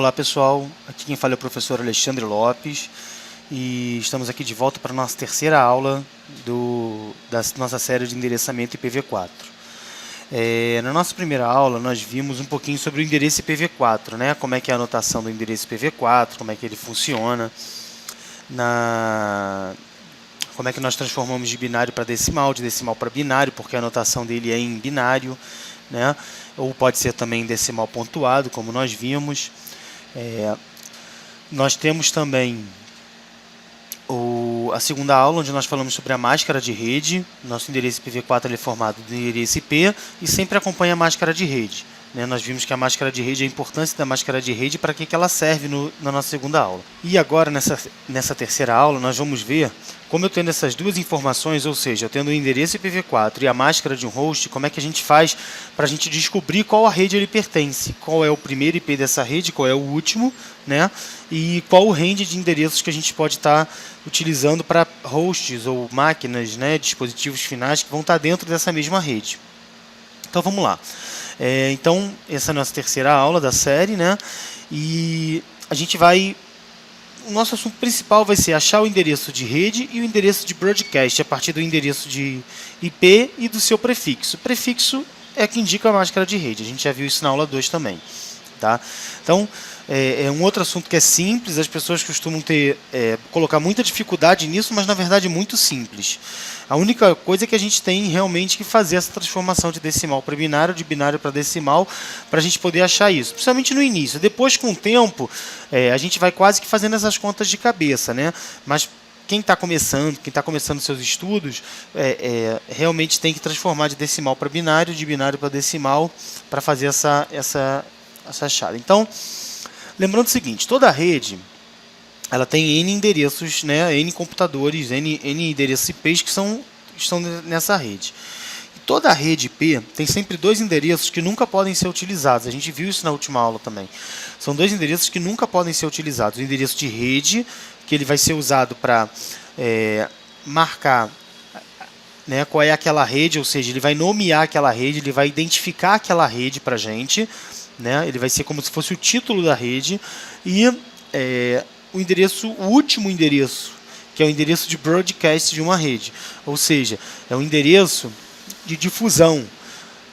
Olá pessoal, aqui quem fala é o professor Alexandre Lopes e estamos aqui de volta para a nossa terceira aula da nossa série de endereçamento IPv4. Na nossa primeira aula nós vimos um pouquinho sobre o endereço IPv4, né? Como é que é a anotação do endereço IPv4, como é que ele funciona, como é que nós transformamos de binário para decimal, de decimal para binário, porque a anotação dele é em binário, né? Ou pode ser também em decimal pontuado, como nós vimos. Nós temos também a segunda aula, onde nós falamos sobre a máscara de rede. Nosso endereço IPv4 é formado do endereço IP e sempre acompanha a máscara de rede, né? Nós vimos que a máscara de rede, a importância da máscara de rede, para que ela serve na nossa segunda aula. E agora, nessa terceira aula, nós vamos ver como eu tendo essas duas informações, ou seja, eu tendo o endereço IPv4 e a máscara de um host, como é que a gente faz para a gente descobrir qual a rede ele pertence, qual é o primeiro IP dessa rede, qual é o último, né? E qual o range de endereços que a gente pode estar utilizando para hosts ou máquinas, né, dispositivos finais que vão estar dentro dessa mesma rede. Então vamos lá. Então essa é a nossa terceira aula da série, né? E a gente vai... O nosso assunto principal vai ser achar o endereço de rede e o endereço de broadcast a partir do endereço de IP e do seu prefixo. O prefixo é que indica a máscara de rede. A gente já viu isso na aula 2 também. Tá? Então, é um outro assunto que é simples. As pessoas costumam colocar muita dificuldade nisso, mas na verdade é muito simples. A única coisa é que a gente tem realmente que fazer essa transformação de decimal para binário, de binário para decimal, para a gente poder achar isso, principalmente no início. Depois, com o tempo, a gente vai quase que fazendo essas contas de cabeça, né? Mas quem está começando seus estudos, realmente tem que transformar de decimal para binário, de binário para decimal, para fazer essa achada. Então, lembrando o seguinte, toda rede ela tem N endereços, né, N computadores, N endereços IPs que estão nessa rede. E toda a rede IP tem sempre dois endereços que nunca podem ser utilizados. A gente viu isso na última aula também. São dois endereços que nunca podem ser utilizados. O endereço de rede, que ele vai ser usado para marcar, né, qual é aquela rede, ou seja, ele vai nomear aquela rede, ele vai identificar aquela rede para a gente, né, ele vai ser como se fosse o título da rede, e o último endereço, que é o endereço de broadcast de uma rede, ou seja, é o endereço de difusão.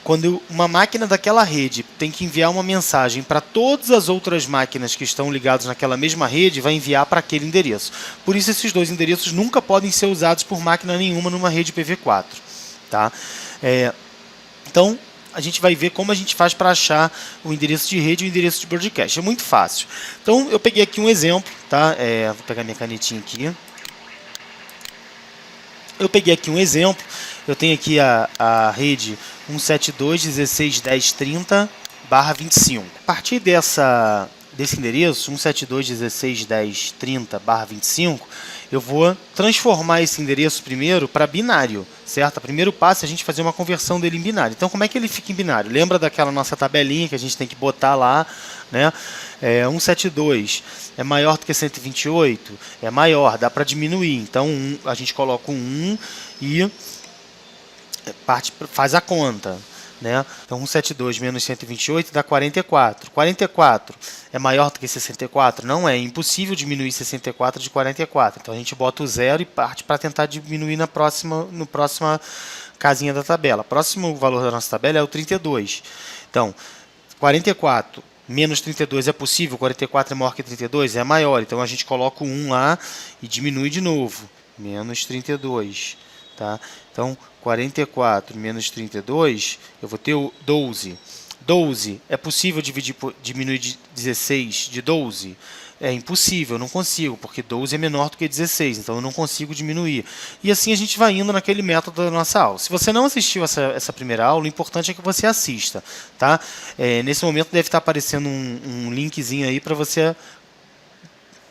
Quando uma máquina daquela rede tem que enviar uma mensagem para todas as outras máquinas que estão ligadas naquela mesma rede, vai enviar para aquele endereço. Por isso, esses dois endereços nunca podem ser usados por máquina nenhuma numa rede IPv4. Tá? Então, a gente vai ver como a gente faz para achar o endereço de rede e o endereço de broadcast. É muito fácil. Então, eu peguei aqui um exemplo. Tá? Vou pegar minha canetinha aqui. Eu peguei aqui um exemplo. Eu tenho aqui a rede 172.16.10.30/25. A partir desse endereço, 172.16.10.30/25, eu vou transformar esse endereço primeiro para binário, certo? O primeiro passo é a gente fazer uma conversão dele em binário. Então, como é que ele fica em binário? Lembra daquela nossa tabelinha que a gente tem que botar lá, né? 172 é maior do que 128? É maior, dá para diminuir. Então, a gente coloca um 1 e faz a conta, né? Então, 172 menos 128 dá 44. 44 é maior do que 64? Não é. É impossível diminuir 64 de 44. Então, a gente bota o zero e parte para tentar diminuir na próxima casinha da tabela. O próximo valor da nossa tabela é o 32. Então, 44 menos 32 é possível? 44 é maior que 32? É maior. Então, a gente coloca o 1 lá e diminui de novo. Menos 32. Tá? Então, 44 menos 32, eu vou ter o 12. 12, é possível diminuir de 16 de 12? É impossível, eu não consigo, porque 12 é menor do que 16, então eu não consigo diminuir. E assim a gente vai indo naquele método da nossa aula. Se você não assistiu essa primeira aula, o importante é que você assista. Tá? Nesse momento deve estar aparecendo um linkzinho aí para você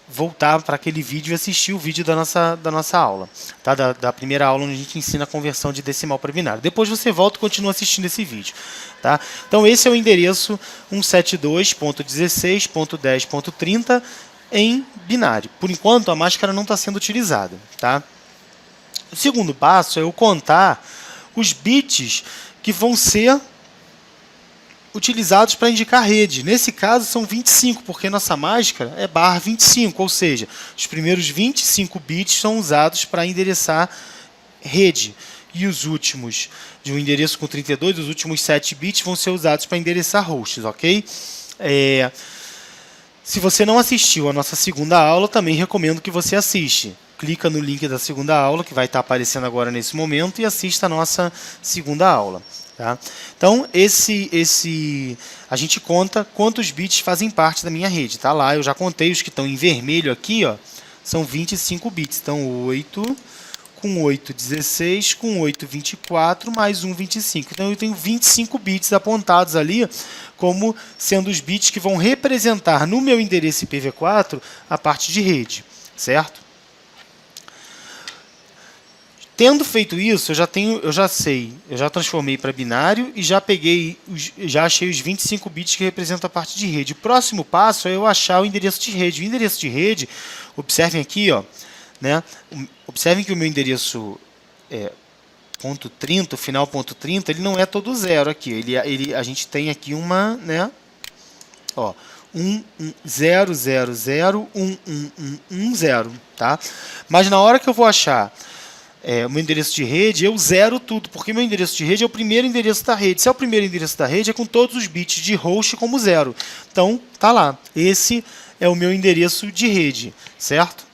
voltar para aquele vídeo e assistir o vídeo da nossa aula, tá? Da primeira aula onde a gente ensina a conversão de decimal para binário. Depois você volta e continua assistindo esse vídeo. Tá? Então esse é o endereço 172.16.10.30 em binário. Por enquanto a máscara não está sendo utilizada. Tá? O segundo passo é eu contar os bits que vão ser utilizados para indicar rede. Nesse caso, são 25, porque nossa máscara é barra 25, ou seja, os primeiros 25 bits são usados para endereçar rede. E os últimos, de um endereço com 32, os últimos 7 bits vão ser usados para endereçar hosts, ok? Se você não assistiu a nossa segunda aula, também recomendo que você assiste. Clica no link da segunda aula, que vai estar aparecendo agora nesse momento, e assista a nossa segunda aula. Tá? Então, a gente conta quantos bits fazem parte da minha rede. Tá lá, eu já contei os que estão em vermelho aqui, ó, são 25 bits. Então, 8, com 8, 16, com 8, 24, mais 1, 25. Então, eu tenho 25 bits apontados ali como sendo os bits que vão representar no meu endereço IPv4 a parte de rede, certo? Tendo feito isso, eu já transformei para binário e já achei os 25 bits que representam a parte de rede. O próximo passo é eu achar o endereço de rede. O endereço de rede, observem aqui, ó, né? Observem que o meu endereço ponto .30, o final ponto .30, ele não é todo zero aqui. A gente tem aqui uma, né? Ó, 0, 0, 0, 1, 1, 1, 1, 0, tá? Mas na hora que eu vou achar o meu endereço de rede, eu zero tudo, porque meu endereço de rede é o primeiro endereço da rede. Se é o primeiro endereço da rede, é com todos os bits de host como zero. Então, tá lá. Esse é o meu endereço de rede, certo?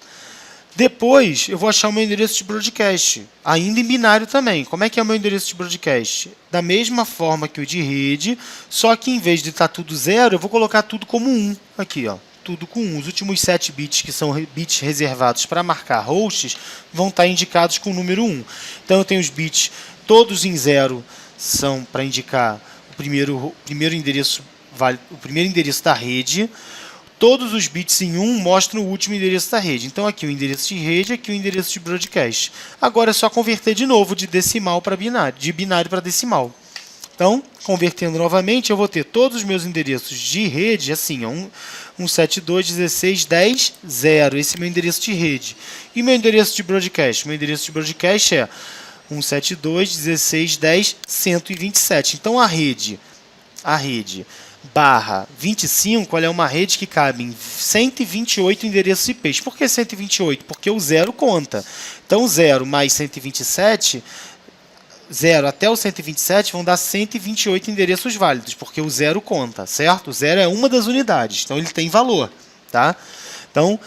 Depois, eu vou achar o meu endereço de broadcast, ainda em binário também. Como é que é o meu endereço de broadcast? Da mesma forma que o de rede, só que em vez de estar tudo zero, eu vou colocar tudo como 1 aqui, ó. Tudo com 1. Os últimos 7 bits, que são bits reservados para marcar hosts, vão estar indicados com o número 1. Então, eu tenho os bits todos em 0, são para indicar o primeiro endereço da rede. Todos os bits em 1 mostram o último endereço da rede. Então, aqui o endereço de rede, aqui o endereço de broadcast. Agora é só converter de novo de decimal para binário, de binário para decimal. Então, convertendo novamente, eu vou ter todos os meus endereços de rede, assim, 172.16.10.0. Esse é meu endereço de rede. E meu endereço de broadcast? Meu endereço de broadcast é 172.16.10.127. Então, a rede barra 25, ela é uma rede que cabe em 128 endereços IPs. Por que 128? Porque o zero conta. Então, 0 mais 127... 0 até o 127 vão dar 128 endereços válidos, porque o zero conta, certo? O zero é uma das unidades, então ele tem valor, tá? Então,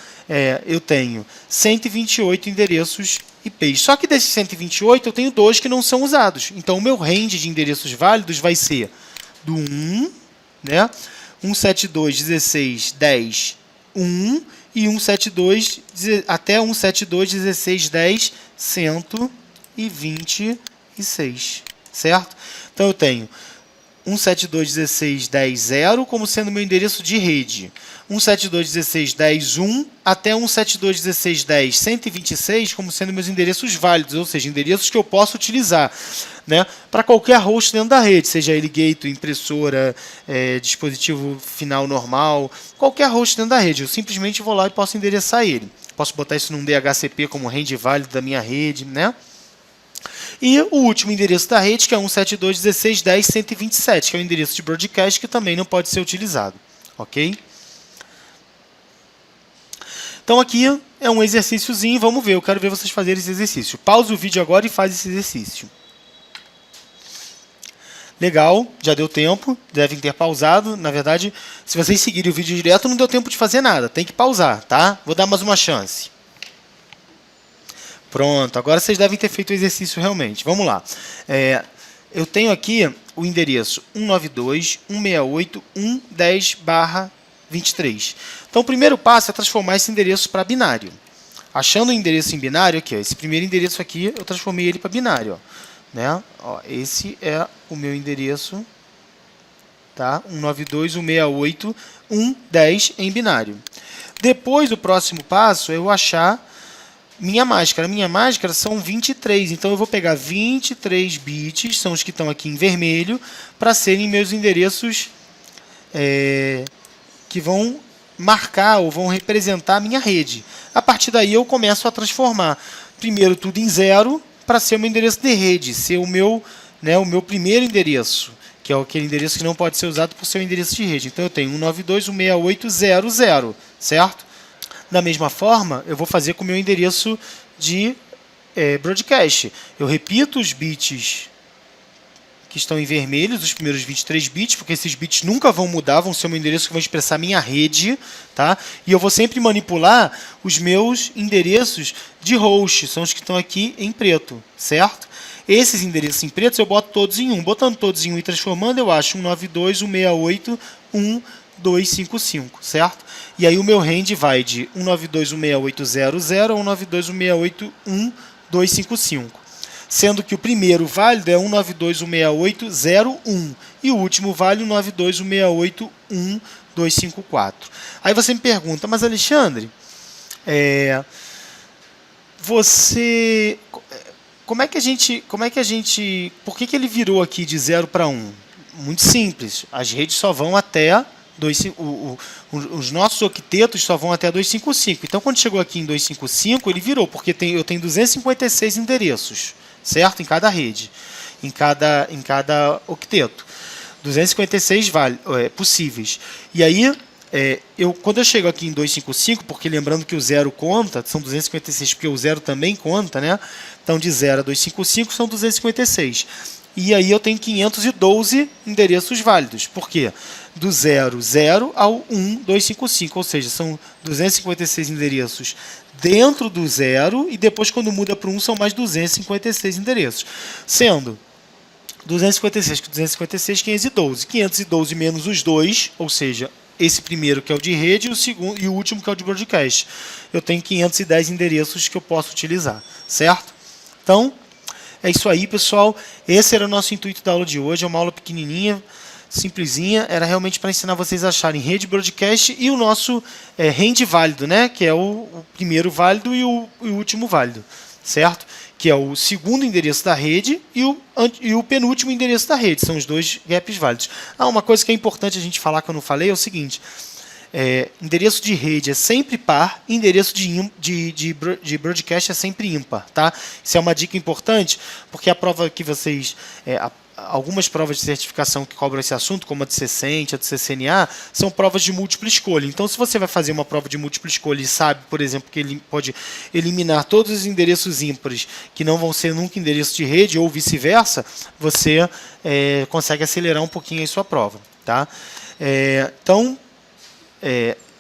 eu tenho 128 endereços IPs. Só que desses 128, eu tenho 2 que não são usados. Então, o meu range de endereços válidos vai ser do 1, né? 172.16.10, 1, e 172 até 172.16.10, 126, certo? Então, eu tenho 172.16.10.0 como sendo meu endereço de rede, 172.16.10.1 até 172.16.10, 126 como sendo meus endereços válidos, ou seja, endereços que eu posso utilizar, né, para qualquer host dentro da rede, seja ele gateway, impressora, dispositivo final normal, qualquer host dentro da rede. Eu simplesmente vou lá e posso endereçar ele. Posso botar isso num DHCP como range válido da minha rede, né? E o último endereço da rede, que é 172.16.10.127, que é o endereço de broadcast, que também não pode ser utilizado. Ok? Então, aqui é um exercíciozinho. Vamos ver. Eu quero ver vocês fazerem esse exercício. Pausa o vídeo agora e faz esse exercício. Legal, já deu tempo. Devem ter pausado. Na verdade, se vocês seguirem o vídeo direto, não deu tempo de fazer nada. Tem que pausar, tá? Vou dar mais uma chance. Pronto, agora vocês devem ter feito o exercício realmente. Vamos lá. Eu tenho aqui o endereço 192.168.110/23. Então, o primeiro passo é transformar esse endereço para binário. Achando o endereço em binário, aqui, ó, esse primeiro endereço aqui, eu transformei ele para binário. Ó, né? Ó, esse é o meu endereço, tá? 192.168.110 em binário. Depois, o próximo passo é eu achar minha máscara. Minha máscara são 23, então eu vou pegar 23 bits, são os que estão aqui em vermelho, para serem meus endereços que vão marcar ou vão representar a minha rede. A partir daí eu começo a transformar primeiro tudo em 0 para ser o meu endereço de rede, ser o meu primeiro endereço. que é aquele endereço que não pode ser usado por ser um endereço de rede. Então eu tenho 192.168.0.0, certo? Da mesma forma, eu vou fazer com o meu endereço de broadcast. Eu repito os bits que estão em vermelhos, os primeiros 23 bits, porque esses bits nunca vão mudar, vão ser o meu endereço que vai expressar minha rede, tá? E eu vou sempre manipular os meus endereços de host, são os que estão aqui em preto, certo? Esses endereços em preto eu boto todos em 1. Botando todos em 1 e transformando, eu acho 192.168.1.255, certo? E aí o meu range vai de 192.168.0.0 a 192.168.1.255. Sendo que o primeiro válido é 192.168.0.1 e o último válido 192.168.1.254. Aí você me pergunta, mas Alexandre, como é que a gente, por que ele virou aqui de 0 para 1? Muito simples, as redes só vão até os nossos octetos só vão até 255. Então, quando chegou aqui em 255, ele virou, porque eu tenho 256 endereços, certo? Em cada rede, em cada octeto. 256 possíveis. E aí, quando eu chego aqui em 255, porque lembrando que o 0 conta, são 256, porque o 0 também conta, né? Então, de 0 a 255 são 256. E aí eu tenho 512 endereços válidos. Por quê? Do 0, 0 ao 1, 255. Ou seja, são 256 endereços dentro do 0 e depois, quando muda para 1, são mais 256 endereços. Sendo 256 com 256, 512. 512 menos os dois, ou seja, esse primeiro que é o de rede e o último que é o de broadcast. Eu tenho 510 endereços que eu posso utilizar, certo? Então, é isso aí, pessoal. Esse era o nosso intuito da aula de hoje. É uma aula pequenininha, simplesinha. Era realmente para ensinar vocês a acharem rede broadcast e o nosso range válido, né? Que é o primeiro válido e o último válido, certo? Que é o segundo endereço da rede e o penúltimo endereço da rede. São os dois gaps válidos. Uma coisa que é importante a gente falar que eu não falei é o seguinte. Endereço de rede é sempre par, endereço de broadcast é sempre ímpar, tá? Isso é uma dica importante, porque a prova que vocês... algumas provas de certificação que cobram esse assunto, como a de CCENT, a de CCNA, são provas de múltipla escolha. Então, se você vai fazer uma prova de múltipla escolha e sabe, por exemplo, que ele pode eliminar todos os endereços ímpares, que não vão ser nunca endereço de rede, ou vice-versa, você consegue acelerar um pouquinho a sua prova, tá? Então,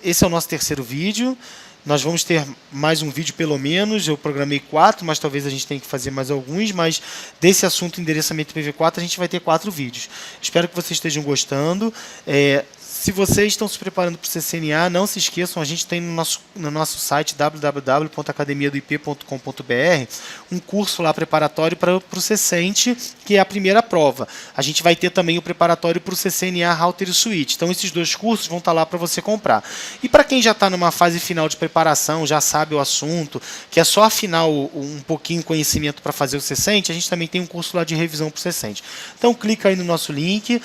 esse é o nosso terceiro vídeo. Nós vamos ter mais um vídeo pelo menos. Eu programei 4, mas talvez a gente tenha que fazer mais alguns. Mas desse assunto endereçamento IPv4 a gente vai ter 4 vídeos. Espero que vocês estejam gostando. Se vocês estão se preparando para o CCNA, não se esqueçam, a gente tem no nosso site www.academiadoip.com.br um curso lá preparatório para o CCENT, que é a primeira prova. A gente vai ter também o preparatório para o CCNA Router e Switch. Então, esses dois cursos vão estar lá para você comprar. E para quem já está numa fase final de preparação, já sabe o assunto, que é só afinar um pouquinho o conhecimento para fazer o CCENT, a gente também tem um curso lá de revisão para o CCENT. Então, clica aí no nosso link.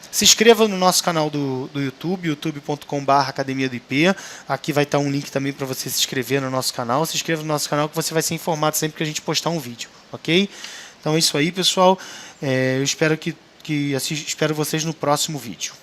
Se inscreva no nosso canal do YouTube, youtube.com/Academia do IP. Aqui vai estar um link também para você se inscrever no nosso canal. Se inscreva no nosso canal que você vai ser informado sempre que a gente postar um vídeo, ok? Então é isso aí, pessoal. Eu espero espero vocês no próximo vídeo.